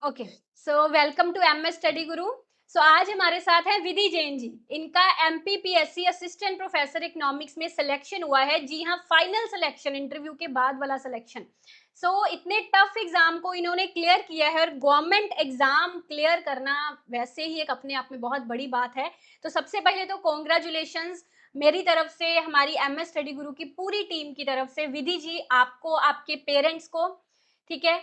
Okay, so welcome to MS study guru. So आज हमारे साथ है विधि जैन जी। इनका एमपीपीएससी असिस्टेंट प्रोफेसर इकोनॉमिक्स में सिलेक्शन हुआ है। जी हाँ, फाइनल सिलेक्शन, इंटरव्यू के बाद वाला सिलेक्शन। सो इतने टफ एग्जाम को इन्होंने क्लियर किया है, और गवर्नमेंट एग्जाम क्लियर करना वैसे ही एक अपने आप में बहुत बड़ी बात है। तो सबसे पहले तो कॉन्ग्रेचुलेशंस मेरी तरफ से, हमारी एमएस स्टडी गुरु की पूरी टीम की तरफ से। विधि जी, आपको, आपके पेरेंट्स को, ठीक है।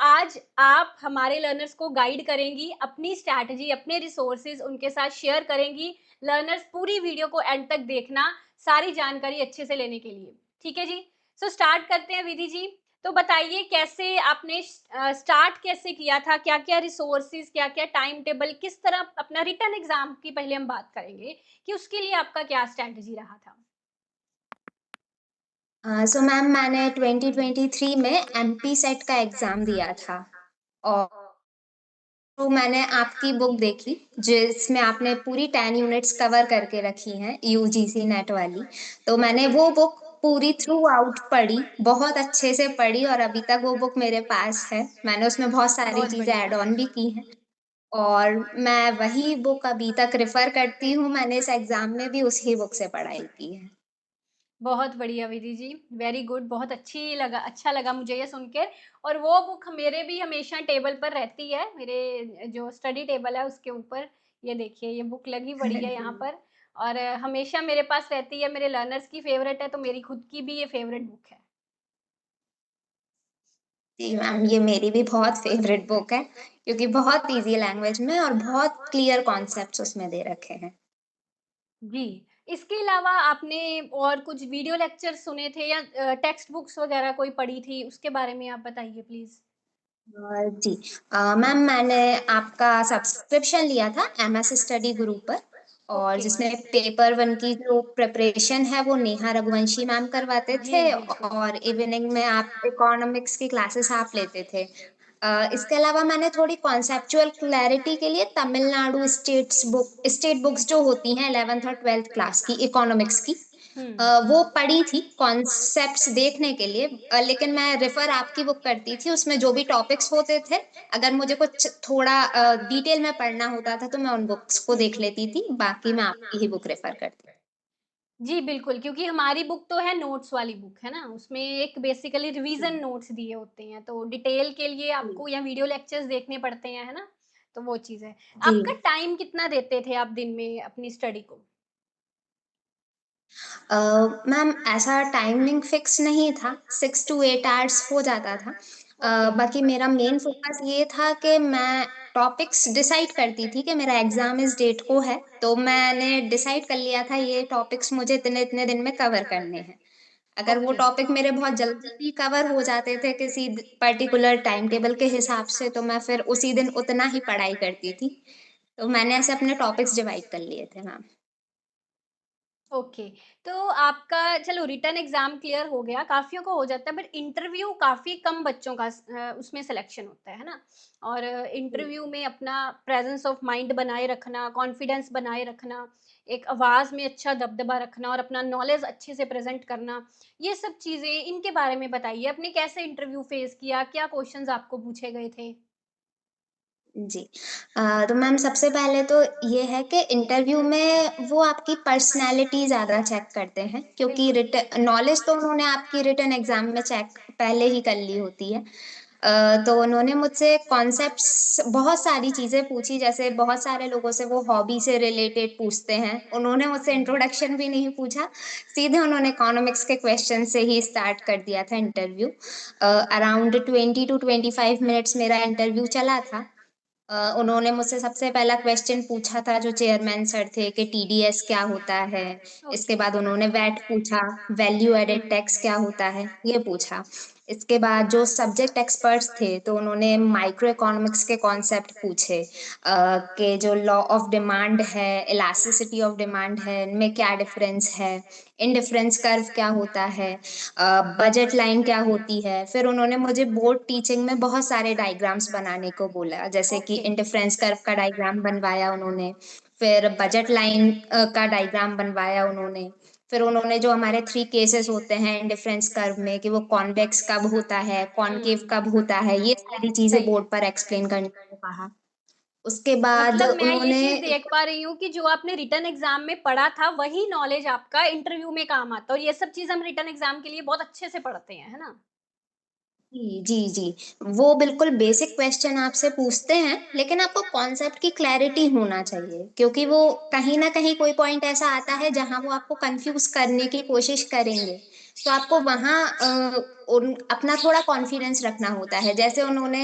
आज आप हमारे लर्नर्स को गाइड करेंगी, अपनी स्ट्रैटेजी, अपने रिसोर्सेज उनके साथ शेयर करेंगी। लर्नर्स पूरी वीडियो को एंड तक देखना, सारी जानकारी अच्छे से लेने के लिए। ठीक है जी। स्टार्ट करते हैं विधि जी। तो बताइए, कैसे आपने स्टार्ट कैसे किया था, क्या क्या रिसोर्सेज, क्या क्या टाइम टेबल, किस तरह अपना रिटर्न एग्जाम की पहले हम बात करेंगे कि उसके लिए आपका क्या स्ट्रैटेजी रहा था। सो मैम मैंने 2023 में एमपी सेट का एग्ज़ाम दिया था और तो मैंने आपकी बुक देखी जिसमें आपने पूरी 10 यूनिट्स कवर करके रखी हैं यूजीसी नेट वाली। तो मैंने वो बुक पूरी थ्रू आउट पढ़ी, बहुत अच्छे से पढ़ी और अभी तक वो बुक मेरे पास है। मैंने उसमें बहुत सारी बहुत चीज़ें बढ़िया। ऐड ऑन भी की हैं और मैं वही बुक अभी तक रेफ़र करती हूँ। मैंने इस एग्ज़ाम में भी उसी बुक से पढ़ाई की है। बहुत बढ़िया विधि जी, वेरी गुड। बहुत अच्छा लगा मुझे ये सुन के। और वो बुक मेरे भी हमेशा टेबल पर रहती है, मेरे जो स्टडी टेबल है उसके ऊपर। ये देखिए, ये बुक लगी पड़ी है यहाँ पर, और हमेशा मेरे पास रहती है। मेरे लर्नर्स की फेवरेट है, तो मेरी खुद की भी ये फेवरेट बुक है। जी मैम, ये मेरी भी बहुत फ़ेवरेट बुक है क्योंकि बहुत ईज़ी लैंग्वेज में और बहुत क्लियर कॉन्सेप्ट्स उसमें दे रखे हैं। जी, इसके अलावा आपने और कुछ वीडियो लेक्चर सुने थे, या टेक्स्ट बुक्स वगैरह कोई पढ़ी थी, उसके बारे में आप बताइए प्लीज़? जी मैम मैंने आपका सब्सक्रिप्शन लिया था एमएस स्टडी गुरु पर और ओके। जिसमें पेपर 1 की जो प्रिपरेशन है वो नेहा रघुवंशी मैम करवाते जी, थे बिल्कुल। और इवनिंग में आप इकोनॉमिक्स की क्लासेस आप लेते थे। इसके अलावा मैंने थोड़ी कॉन्सेप्चुअल क्लैरिटी के लिए तमिलनाडु स्टेट बुक्स जो होती हैं 11th और 12th क्लास की इकोनॉमिक्स की हुँ। वो पढ़ी थी कॉन्सेप्ट्स देखने के लिए। लेकिन मैं रेफर आपकी बुक करती थी, उसमें जो भी टॉपिक्स होते थे, अगर मुझे कुछ थोड़ा डिटेल में पढ़ना होता था तो मैं उन बुक्स को देख लेती थी, बाकी मैं आपकी ही बुक रेफर करती। जी, बिल्कुल, क्योंकि हमारी बुक तो है नोट्स वाली बुक, है ना? उसमें एक बेसिकली रिवीज़न नोट्स दिए होते हैं, तो डिटेल के लिए जी, आपको या वीडियो लेक्चर्स देखने पड़ते हैं, है ना? तो वो चीज़ है। जी। आपका टाइम कितना देते थे आप दिन में अपनी स्टडी को? अ, मैम ऐसा टाइमिंग फिक्स नहीं था, 6 टू 8 आवर्स हो जाता था। ओके। बाकी मेरा मेन फ़ोकस ये था कि मैं टॉपिक्स डिसाइड करती थी कि मेरा एग्ज़ाम इस डेट को है, तो मैंने डिसाइड कर लिया था ये टॉपिक्स मुझे इतने-इतने दिन में कवर करने हैं। अगर वो ओके। टॉपिक मेरे बहुत जल्दी भी कवर हो जाते थे किसी पर्टिकुलर टाइम टेबल के हिसाब से, तो मैं फिर उसी दिन उतना ही पढ़ाई करती थी। तो मैंने ऐसे अपने टॉपिक्स डिवाइड कर लिए थे मैम। ओके, तो आपका चलो रिटन एग्ज़ाम क्लियर हो गया, काफ़ियों को हो जाता है, बट इंटरव्यू काफ़ी कम बच्चों का उसमें सिलेक्शन होता है ना? और इंटरव्यू में अपना प्रेज़ेंस ऑफ माइंड बनाए रखना, कॉन्फिडेंस बनाए रखना, एक आवाज़ में अच्छा दबदबा रखना और अपना नॉलेज अच्छे से प्रेज़ेंट करना, ये सब चीज़ें, इनके बारे में बताइए। आपने कैसे इंटरव्यू फ़ेस किया? क्या क्वेश्चन्स आपको पूछे गए थे? जी। तो मैम सबसे पहले तो ये है कि इंटरव्यू में वो आपकी पर्सनैलिटी ज़्यादा चेक करते हैं क्योंकि बिल्कुल। नॉलेज तो उन्होंने आपकी रिटन एग्ज़ाम में चेक पहले ही कर ली होती है। तो उन्होंने मुझसे कॉन्सेप्ट्स बहुत सारी चीज़ें पूछी, जैसे बहुत सारे लोगों से वो हॉबी से रिलेटेड पूछते हैं। उन्होंने मुझसे इंट्रोडक्शन भी नहीं पूछा, सीधे उन्होंने इकोनॉमिक्स के क्वेश्चन से ही स्टार्ट कर दिया था इंटरव्यू। अराउंड 20 टू 25 मिनट्स मेरा इंटरव्यू चला था। उन्होंने मुझसे सबसे पहला क्वेश्चन पूछा था जो चेयरमैन सर थे कि टीडीएस क्या होता है? इसके ओके। बाद उन्होंने वैट पूछा, वैल्यू एडेड हुँ। टैक्स क्या होता है? ये पूछा। इसके बाद जो सब्जेक्ट एक्सपर्ट्स थे तो उन्होंने माइक्रो इकोनॉमिक्स के कॉन्सेप्ट पूछे कि जो लॉ ऑफ डिमांड है, इलास्टिसिटी ऑफ डिमांड है, इनमें क्या डिफरेंस है? इंडिफरेंस कर्व क्या होता है? बजट लाइन क्या होती है? फिर उन्होंने मुझे बोर्ड टीचिंग में बहुत सारे डायग्राम्स बनाने को बोला, जैसे कि ओके। इंडिफरेंस कर्व का डायग्राम बनवाया उन्होंने, फिर बजट लाइन का डायग्राम बनवाया उन्होंने, फिर उन्होंने जो हमारे 3 केसेस होते हैं इंडिफरेंस कर्व में कि वो कॉन्वेक्स कब होता है, कॉनकेव हुँ, कब होता है, ये सारी चीज़ें सही है। बोर्ड पर एक्सप्लेन करने को कहा। उसके बाद मतलब मैं ये उन्होंने चीज़ देख पा रही हूँ कि जो आपने रिटन एग्ज़ाम में पढ़ा था, वही नॉलेज आपका इंटरव्यू में काम आता है और ये सब चीज़ हम रिटन एग्ज़ाम के लिए बहुत अच्छे से पढ़ते हैं, है ना? जी, जी, जी। वो बिल्कुल बेसिक क्वेश्चन आपसे पूछते हैं, लेकिन आपको कॉन्सेप्ट की क्लैरिटी होना चाहिए, क्योंकि वो कहीं न कहीं कोई पॉइंट ऐसा आता है जहाँ वो आपको कन्फ्यूज़ करने की कोशिश करेंगे। तो आपको वहाँ उन अपना थोड़ा कॉन्फिडेंस रखना होता है। जैसे उन्होंने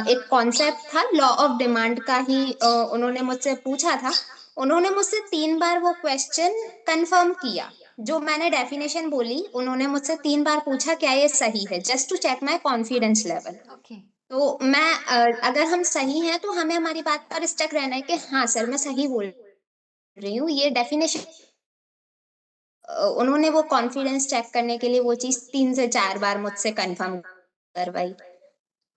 एक कॉन्सेप्ट था लॉ ऑफ डिमांड का ही उन्होंने मुझसे पूछा था। उन्होंने मुझसे 3 बार वो क्वेश्चन कन्फर्म किया। जो मैंने डेफिनिशन बोली, उन्होंने मुझसे 3 बार पूछा क्या ये सही है? Just to check my confidence level. Okay, तो मैं अगर हम सही हैं तो हमें हमारी बात पर स्टक रहना है कि हाँ सर मैं सही बोल रही हूँ। ये डेफिनिशन उन्होंने वो कॉन्फिडेंस चेक करने के लिए वो चीज़ 3 से 4 बार मुझसे कन्फर्म करवाई।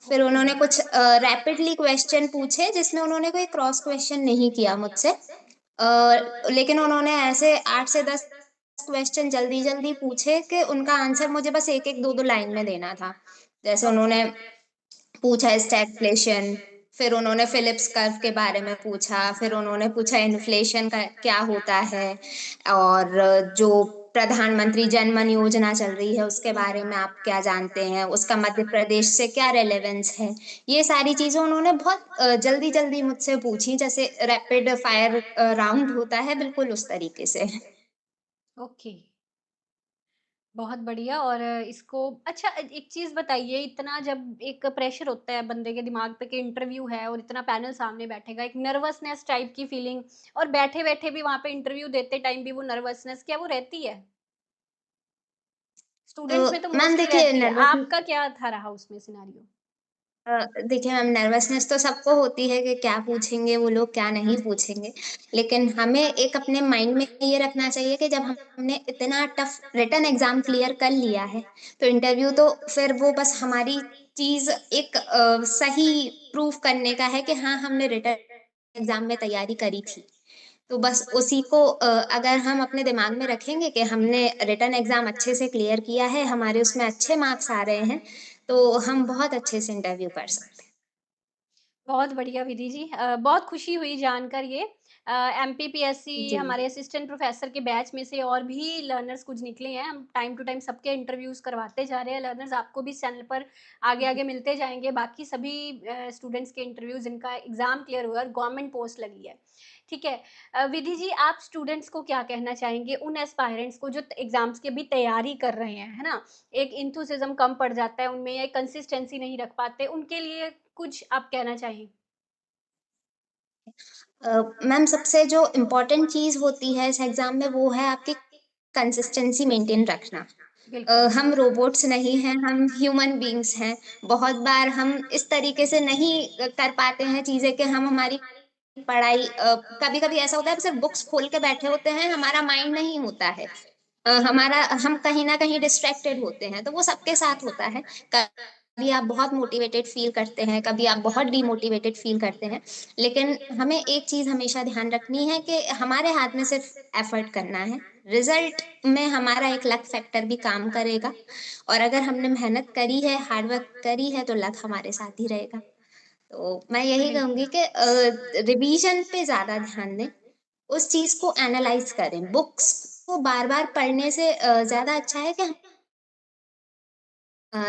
फिर ओके। उन्होंने कुछ रैपिडली क्वेश्चन पूछे जिसमें उन्होंने कोई क्रॉस क्वेश्चन नहीं किया मुझसे। लेकिन उन्होंने ऐसे 8 से 10 क्वेश्चन जल्दी-जल्दी पूछे कि उनका आंसर मुझे बस 1-1 2-2 लाइन में देना था। जैसे ओके, उन्होंने पूछा स्टैगफ्लेशन, फिर उन्होंने फिलिप्स कर्व के बारे में पूछा, फिर उन्होंने पूछा इन्फ्लेशन का क्या होता है और जो प्रधानमंत्री जन धन योजना चल रही है, उसके बारे में आप क्या जानते हैं? उसका मध्य प्रदेश से क्या रिलेवेंस है? ये सारी चीज़ें उन्होंने बहुत जल्दी-जल्दी मुझसे पूछी, जैसे रैपिड फायर राउंड होता है, बिल्कुल उस तरीके से। ओके। बहुत बढ़िया और इसको अच्छा एक चीज़ बताइए इतना जब एक प्रेशर होता है बंदे के दिमाग पे कि इंटरव्यू है और इतना पैनल सामने बैठेगा, एक नर्वसनेस टाइप की फीलिंग और बैठे-बैठे भी वहाँ पे इंटरव्यू देते टाइम भी वो नर्वसनेस क्या वो रहती है? तो स्टूडेंट्स में तो मैम मोस्टली देखिए रहती है, नर्वस आपका क्या था रहा उसमें सिनेरियो? देखिए मैम नर्वसनेस तो सबको होती है कि क्या पूछेंगे वो लोग, क्या नहीं पूछेंगे। लेकिन हमें एक अपने माइंड में ये रखना चाहिए कि जब हमने इतना टफ रिटन एग्ज़ाम क्लियर कर लिया है, तो इंटरव्यू तो फिर वो बस हमारी चीज़ एक सही प्रूफ करने का है कि हाँ, हमने रिटन एग्ज़ाम में तैयारी करी थी। तो बस उसी को अगर हम अपने दिमाग में रखेंगे कि हमने रिटन एग्ज़ाम अच्छे से क्लियर किया है, हमारे उसमें अच्छे मार्क्स आ रहे हैं, तो हम बहुत अच्छे से इंटरव्यू कर सकते हैं। बहुत बढ़िया विधि जी। बहुत खुशी हुई जानकर ये। एमपीपीएससी जी। हमारे असिस्टेंट प्रोफ़ेसर के बैच में से और भी लर्नर्स कुछ निकले हैं। हम टाइम टू टाइम सबके इंटरव्यूज़ करवाते जा रहे हैं लर्नर्स। आपको भी इस चैनल पर आगे-आगे मिलते जाएँगे। बाकी सभी स्टूडेंट्स के इंटरव्यूज़ जिनका एग्ज़ाम क्लियर हुआ है और गवर्नमेंट पोस्ट लगी है। ठीक है। विधि जी आप स्टूडेंट्स को क्या कहना चाहेंगे? उन एस्पायरेंट्स को जो एग्ज़ाम्स की अभी तैयारी कर रहे हैं, है ना? एक एंथुसियाज़्म कम पड़ जाता है उनमें या कंसिस्टेंसी नहीं रख पाते, उनके लिए कुछ आप कहना चाहें? मैम सबसे जो इम्पोर्टेंट चीज़ होती है इस एग्ज़ाम में वो है आपकी कंसिस्टेंसी मेंटेन रखना। बिल्कुल। हम रोबोट्स नहीं हैं, हम ह्यूमन बीइंग्स हैं। बहुत बार हम इस तरीके से नहीं कर पाते हैं चीज़ें कि हम हमारी पढ़ाई कभी-कभी ऐसा होता है सिर्फ़ बुक्स खोल के बैठे होते हैं, हमारा माइंड नहीं होता है। हमारा हम कहीं न कहीं डिस्ट्रैक्टेड होते हैं, तो वो सबके साथ होता है। कभी आप बहुत मोटिवेटेड फ़ील करते हैं, कभी आप बहुत डीमोटिवेटेड फ़ील करते हैं। लेकिन हमें एक चीज़ हमेशा ध्यान रखनी है कि हमारे हाथ में सिर्फ़ एफ़र्ट करना है। रिज़ल्ट में हमारा एक लक फैक्टर भी काम करेगा और अगर हमने मेहनत करी है, हार्ड वर्क करी है, तो लक हमारे साथ ही रहेगा। तो मैं यही कहूँगी बिल्कुल। कि रिवीज़न पे ज़्यादा ध्यान दें, उस चीज़ को एनालाइज़ करें। बुक्स को बार-बार पढ़ने से ज़्यादा अच्छा है कि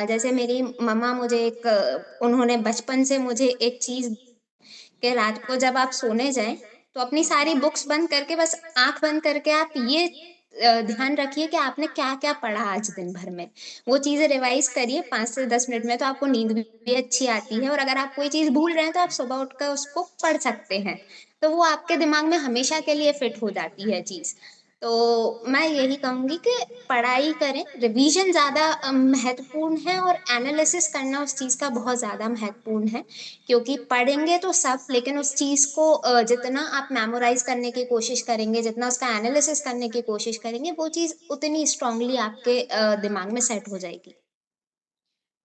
जैसे मेरी मम्मा मुझे उन्होंने बचपन से मुझे एक चीज़ कि रात को जब आप सोने जाएँ, तो अपनी सारी बुक्स बंद करके बस आँख बंद करके आप ये ध्यान रखिए कि आपने क्या-क्या पढ़ा आज दिन भर में। वो चीज़ें रिवाइज़ करिए 5 से 10 मिनट में तो आपको नींद भी अच्छी आती है और अगर आप कोई चीज़ भूल रहे हैं, तो आप सुबह उठकर उसको पढ़ सकते हैं। तो वो आपके दिमाग में हमेशा के लिए फिट हो जाती है चीज़। तो मैं यही कहूँगी कि पढ़ाई करें, रिवीज़न ज़्यादा महत्वपूर्ण है और एनालिसिस करना उस चीज़ का बहुत ज़्यादा महत्वपूर्ण है। क्योंकि पढ़ेंगे तो सब, लेकिन उस चीज़ को जितना आप मेमोराइज़ करने की कोशिश करेंगे, जितना उसका एनालिसिस करने की कोशिश करेंगे, वो चीज़ उतनी स्ट्रॉन्गली आपके दिमाग में सेट हो जाएगी।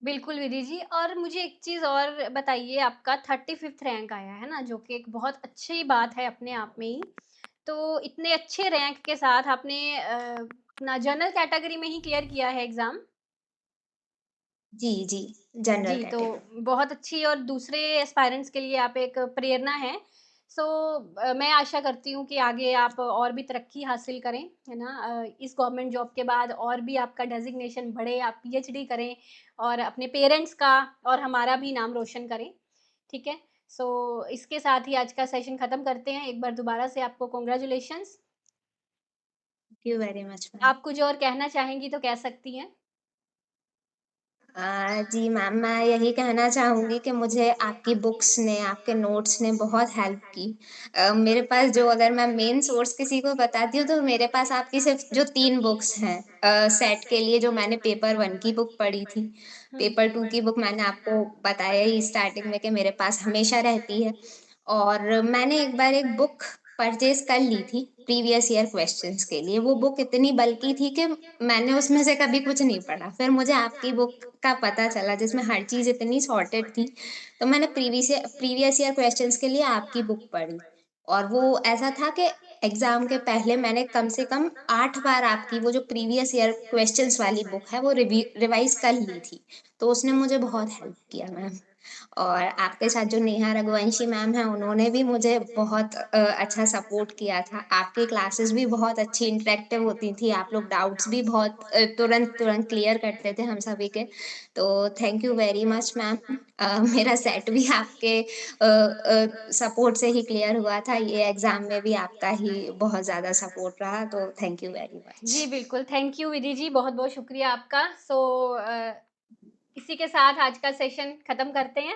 बिल्कुल विधि जी और मुझे एक चीज़ और बताइए आपका 35th रैंक आया है ना, जो कि एक बहुत अच्छी बात है अपने आप में ही। तो इतने अच्छे रैंक के साथ आपने अपना जनरल कैटेगरी में ही क्लियर किया है एग्ज़ाम? जी, जी, जनरल जी, तो कैटेगरी। बहुत अच्छी और दूसरे एस्पायरेंट्स के लिए आप एक प्रेरणा हैं। सो मैं आशा करती हूँ कि आगे आप और भी तरक्की हासिल करें, है ना? इस गवर्नमेंट जॉब के बाद और भी आपका डेज़िग्नेशन बढ़े, आप पीएचडी करें और अपने पेरेंट्स का और हमारा भी नाम रोशन करें, ठीक है? सो इसके साथ ही आज का सेशन खत्म करते हैं। एक बार दोबारा से आपको congratulations. Thank you very much ma'am. आप कुछ और कहना चाहेंगी तो कह सकती हैं। जी मैम, मैं यही कहना चाहूँगी कि मुझे आपकी बुक्स ने, आपके नोट्स ने बहुत हेल्प की। मेरे पास जो अगर मैं मेन सोर्स किसी को बताती हूँ तो मेरे पास आपकी सिर्फ़ जो 3 बुक्स हैं सेट के लिए जो मैंने पेपर 1 की बुक पढ़ी थी, हुँ। पेपर 2 की बुक मैंने आपको बताया ही स्टार्टिंग में कि मेरे पास हमेशा रहती है और मैंने एक बार एक बुक परचेज़ कर ली थी प्रीवियस ईयर क्वेश्चन्स के लिए। वो बुक इतनी बल्की थी कि मैंने उसमें से कभी कुछ नहीं पढ़ा। फिर मुझे आपकी बुक का पता चला जिसमें हर चीज़ इतनी सॉर्टेड थी, तो मैंने प्रीवियस ईयर क्वेश्चन्स के लिए आपकी बुक पढ़ी। और वो ऐसा था कि एग्ज़ाम के पहले मैंने कम से कम 8 बार आपकी वो जो प्रीवियस ईयर क्वेश्चन्स वाली बुक है वो रिवाइज़ कर ली थी। तो उसने मुझे बहुत हेल्प किया मैम। और आपके साथ जो नेहा रघुवंशी मैम हैं, उन्होंने भी मुझे बहुत अच्छा सपोर्ट किया था। आपकी क्लासेस भी बहुत अच्छी इंटरैक्टिव होती थी, आप लोग डाउट्स भी बहुत तुरंत-तुरंत क्लियर करते थे हम सभी के। तो thank you very much ma'am. मेरा सेट भी आपके सपोर्ट से ही क्लियर हुआ था। ये एग्ज़ाम में भी आपका ही बहुत ज़्यादा सपोर्ट रहा, तो थैंक यू वेरी मच। जी, बिल्कुल, थैंक यू विधि जी, बहुत-बहुत शुक्रिया आपका। इसी के साथ आज का सेशन खत्म करते हैं।